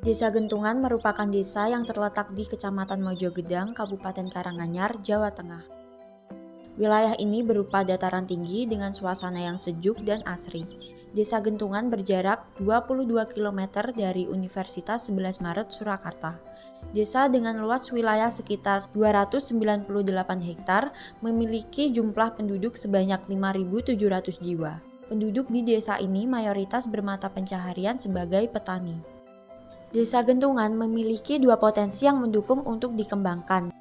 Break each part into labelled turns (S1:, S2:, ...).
S1: Desa Gentungan merupakan desa yang terletak di Kecamatan Mojogedang, Kabupaten Karanganyar, Jawa Tengah. Wilayah ini berupa dataran tinggi dengan suasana yang sejuk dan asri. Desa Gentungan berjarak 22 km dari Universitas 11 Maret Surakarta. Desa dengan luas wilayah sekitar 298 hektar memiliki jumlah penduduk sebanyak 5.700 jiwa. Penduduk di desa ini mayoritas bermata pencaharian sebagai petani. Desa Gentungan memiliki dua potensi yang mendukung untuk dikembangkan,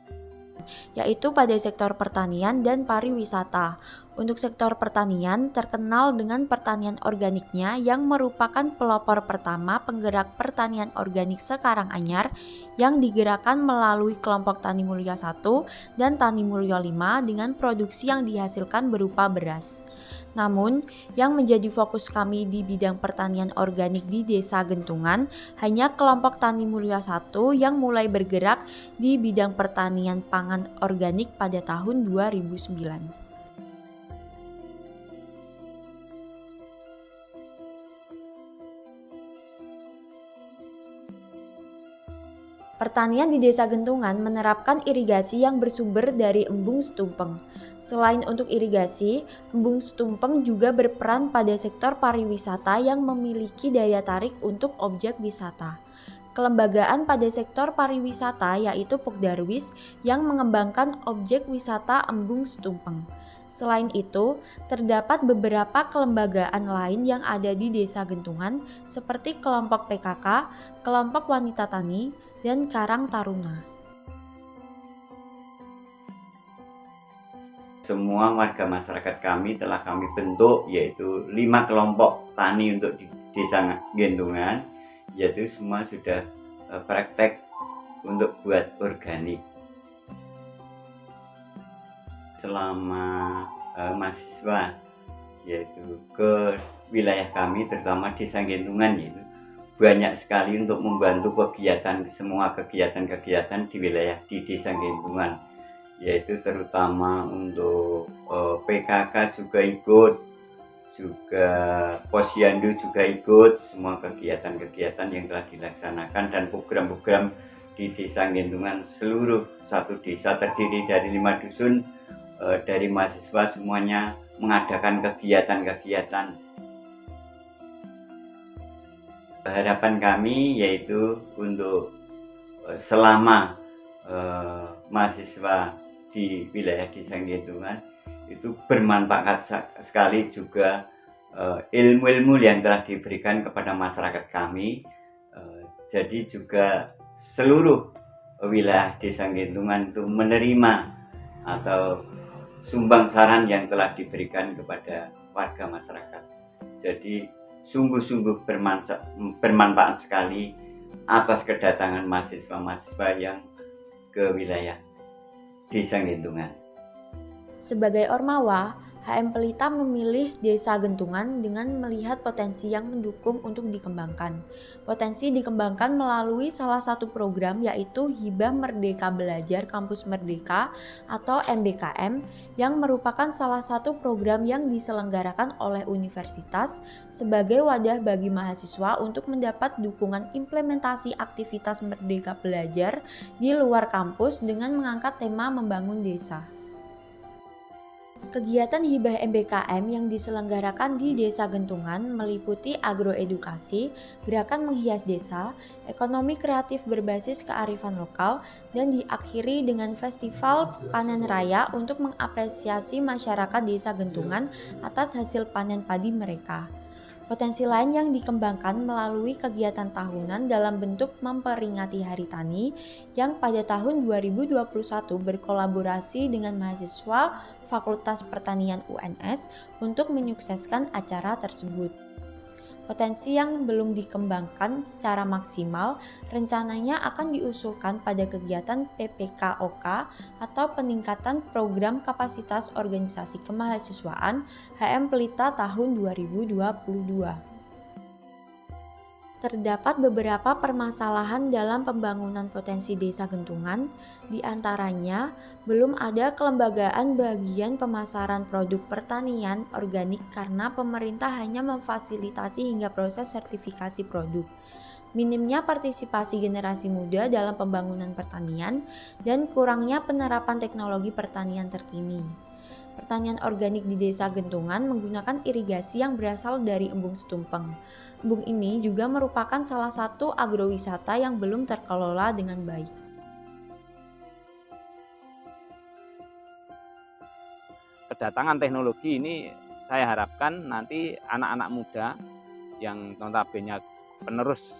S1: yaitu pada sektor pertanian dan pariwisata. Untuk sektor pertanian, terkenal dengan pertanian organiknya yang merupakan pelopor pertama penggerak pertanian organik sekaranganyar yang digerakkan melalui kelompok Tani Mulyo 1 dan Tani Mulyo 5 dengan produksi yang dihasilkan berupa beras. Namun, yang menjadi fokus kami di bidang pertanian organik di Desa Gentungan hanya kelompok Tani Mulyo 1 yang mulai bergerak di bidang pertanian pangan organik pada tahun 2009. Pertanian di Desa Gentungan menerapkan irigasi yang bersumber dari embung setumpeng. Selain untuk irigasi, embung setumpeng juga berperan pada sektor pariwisata yang memiliki daya tarik untuk objek wisata. Kelembagaan pada sektor pariwisata yaitu Pokdarwis yang mengembangkan objek wisata embung setumpeng. Selain itu, terdapat beberapa kelembagaan lain yang ada di Desa Gentungan seperti kelompok PKK, kelompok wanita tani, dan Karang Taruna.
S2: Semua warga masyarakat kami telah kami bentuk yaitu 5 kelompok tani untuk di Desa Gentungan, yaitu semua sudah praktek untuk buat organik. Selama mahasiswa yaitu ke wilayah kami terutama Desa Gentungan yaitu banyak sekali untuk membantu semua kegiatan di wilayah di Desa Gentungan, yaitu terutama untuk PKK juga ikut, juga Posyandu juga ikut, semua kegiatan-kegiatan yang telah dilaksanakan dan program-program di Desa Gentungan. Seluruh satu desa terdiri dari 5 dusun, dari mahasiswa semuanya mengadakan kegiatan-kegiatan. Harapan kami yaitu untuk selama mahasiswa di wilayah Desa Gentungan itu bermanfaat sekali juga ilmu-ilmu yang telah diberikan kepada masyarakat kami. Jadi juga seluruh wilayah Desa Gentungan itu menerima atau sumbang saran yang telah diberikan kepada warga masyarakat. Jadi sungguh-sungguh bermanfaat sekali atas kedatangan mahasiswa-mahasiswa yang ke wilayah Desa Gentungan.
S1: Sebagai Ormawa, HM Pelita memilih Desa Gentungan dengan melihat potensi yang mendukung untuk dikembangkan. Potensi dikembangkan melalui salah satu program yaitu Hibah Merdeka Belajar Kampus Merdeka atau MBKM yang merupakan salah satu program yang diselenggarakan oleh universitas sebagai wadah bagi mahasiswa untuk mendapat dukungan implementasi aktivitas Merdeka Belajar di luar kampus dengan mengangkat tema membangun desa. Kegiatan hibah MBKM yang diselenggarakan di Desa Gentungan meliputi agroedukasi, gerakan menghias desa, ekonomi kreatif berbasis kearifan lokal, dan diakhiri dengan festival panen raya untuk mengapresiasi masyarakat Desa Gentungan atas hasil panen padi mereka. Potensi lain yang dikembangkan melalui kegiatan tahunan dalam bentuk memperingati Hari Tani yang pada tahun 2021 berkolaborasi dengan mahasiswa Fakultas Pertanian UNS untuk menyukseskan acara tersebut. Potensi yang belum dikembangkan secara maksimal rencananya akan diusulkan pada kegiatan PPKOK atau peningkatan program kapasitas organisasi kemahasiswaan HM Pelita tahun 2022. Terdapat beberapa permasalahan dalam pembangunan potensi Desa Gentungan, di antaranya belum ada kelembagaan bagian pemasaran produk pertanian organik karena pemerintah hanya memfasilitasi hingga proses sertifikasi produk. minimnya partisipasi generasi muda dalam pembangunan pertanian, dan kurangnya penerapan teknologi pertanian terkini. Pertanian organik di Desa Gentungan menggunakan irigasi yang berasal dari embung setumpeng. Embung ini juga merupakan salah satu agrowisata yang belum terkelola dengan baik.
S3: Kedatangan teknologi ini saya harapkan nanti anak-anak muda yang notabene penerus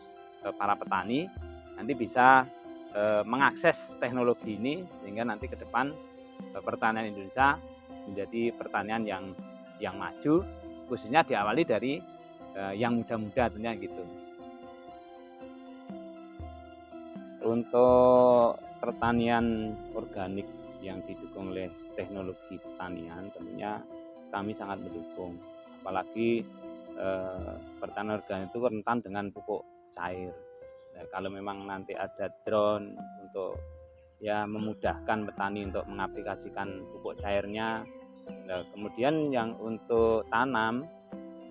S3: para petani nanti bisa mengakses teknologi ini sehingga nanti ke depan pertanian Indonesia menjadi pertanian yang maju, khususnya diawali dari yang muda-muda tentunya gitu. Untuk pertanian organik yang didukung oleh teknologi pertanian tentunya kami sangat mendukung, apalagi pertanian organik itu rentan dengan pupuk cair. Nah, kalau memang nanti ada drone untuk memudahkan petani untuk mengaplikasikan pupuk cairnya. Nah, kemudian yang untuk tanam,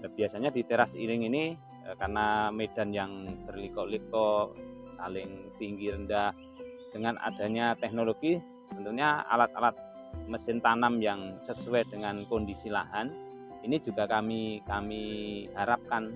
S3: biasanya di teras iring ini karena medan yang berliku-liku, saling tinggi rendah, dengan adanya teknologi tentunya alat-alat mesin tanam yang sesuai dengan kondisi lahan ini juga kami harapkan.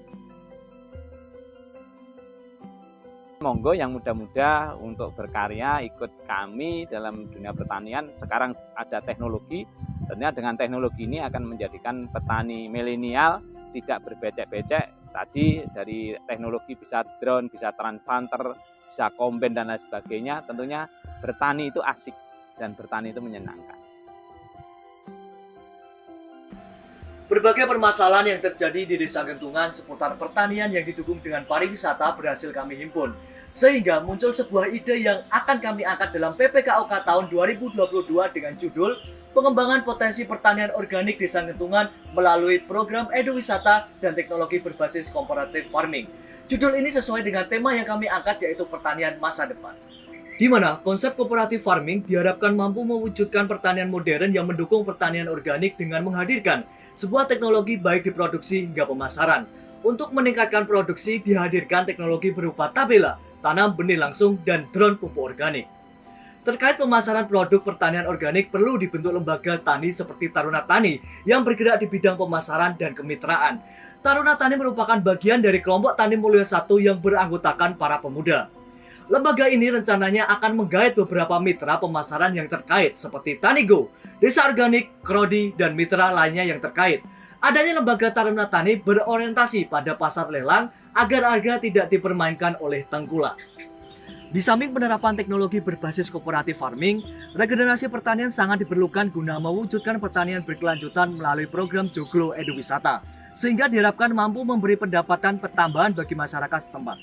S3: Monggo yang muda-muda untuk berkarya ikut kami dalam dunia pertanian. Sekarang ada teknologi, tentunya dengan teknologi ini akan menjadikan petani milenial tidak berbecek-becek. Tadi dari teknologi bisa drone, bisa transplanter, bisa combine dan lain sebagainya. Tentunya bertani itu asik dan bertani itu menyenangkan.
S4: Berbagai permasalahan yang terjadi di Desa Gentungan seputar pertanian yang didukung dengan pariwisata berhasil kami himpun. Sehingga muncul sebuah ide yang akan kami angkat dalam PPKOK tahun 2022 dengan judul Pengembangan Potensi Pertanian Organik Desa Gentungan melalui Program Eduwisata dan Teknologi Berbasis Comparative Farming. Judul ini sesuai dengan tema yang kami angkat, yaitu pertanian masa depan. Di mana konsep cooperative farming diharapkan mampu mewujudkan pertanian modern yang mendukung pertanian organik dengan menghadirkan sebuah teknologi baik di produksi hingga pemasaran. Untuk meningkatkan produksi dihadirkan teknologi berupa tabela, tanam benih langsung, dan drone pupuk organik. Terkait pemasaran produk pertanian organik perlu dibentuk lembaga tani seperti Taruna Tani yang bergerak di bidang pemasaran dan kemitraan. Taruna Tani merupakan bagian dari kelompok Tani Mulia 1 yang beranggotakan para pemuda. Lembaga ini rencananya akan menggait beberapa mitra pemasaran yang terkait seperti Tanigo, Desa Organik, Krodi, dan mitra lainnya yang terkait. Adanya lembaga Taruna Tani berorientasi pada pasar lelang agar harga tidak dipermainkan oleh tengkulak. Di samping penerapan teknologi berbasis cooperative farming, regenerasi pertanian sangat diperlukan guna mewujudkan pertanian berkelanjutan melalui program Joglo Eduwisata, sehingga diharapkan mampu memberi pendapatan tambahan bagi masyarakat setempat.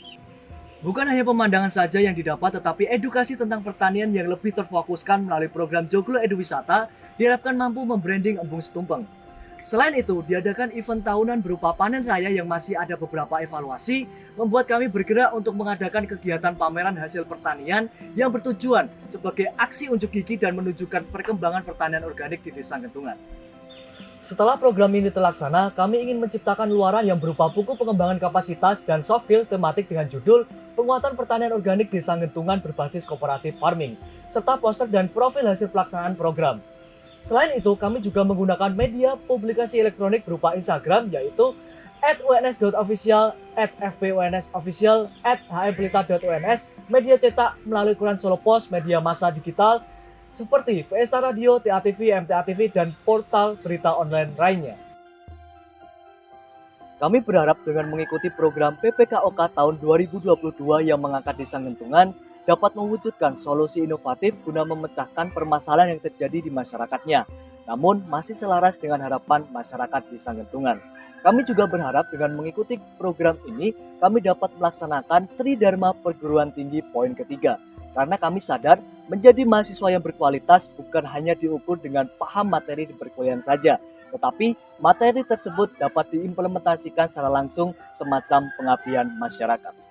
S4: Bukan hanya pemandangan saja yang didapat, tetapi edukasi tentang pertanian yang lebih terfokuskan melalui program Joglo Eduwisata diharapkan mampu membranding embung setumpeng. Selain itu, diadakan event tahunan berupa panen raya yang masih ada beberapa evaluasi, membuat kami bergerak untuk mengadakan kegiatan pameran hasil pertanian yang bertujuan sebagai aksi unjuk gigi dan menunjukkan perkembangan pertanian organik di Desa Gentungan. Setelah program ini terlaksana, kami ingin menciptakan luaran yang berupa buku pengembangan kapasitas dan soft skill tematik dengan judul Penguatan Pertanian Organik Desa Gentungan Berbasis Cooperative Farming, serta poster dan profil hasil pelaksanaan program. Selain itu, kami juga menggunakan media publikasi elektronik berupa Instagram, yaitu @uns.official, @fbonsofficial, @hmbelita.uns, media cetak melalui koran Solo Post, media massa digital, seperti VSTA Radio, TATV, MTA TV, dan portal berita online lainnya. Kami berharap dengan mengikuti program PPKOK tahun 2022 yang mengangkat Desa Gentungan dapat mewujudkan solusi inovatif guna memecahkan permasalahan yang terjadi di masyarakatnya, namun masih selaras dengan harapan masyarakat Desa Gentungan. Kami juga berharap dengan mengikuti program ini, kami dapat melaksanakan Tridharma Perguruan Tinggi poin ketiga, karena kami sadar menjadi mahasiswa yang berkualitas bukan hanya diukur dengan paham materi di perkuliahan saja, tetapi materi tersebut dapat diimplementasikan secara langsung semacam pengabdian masyarakat.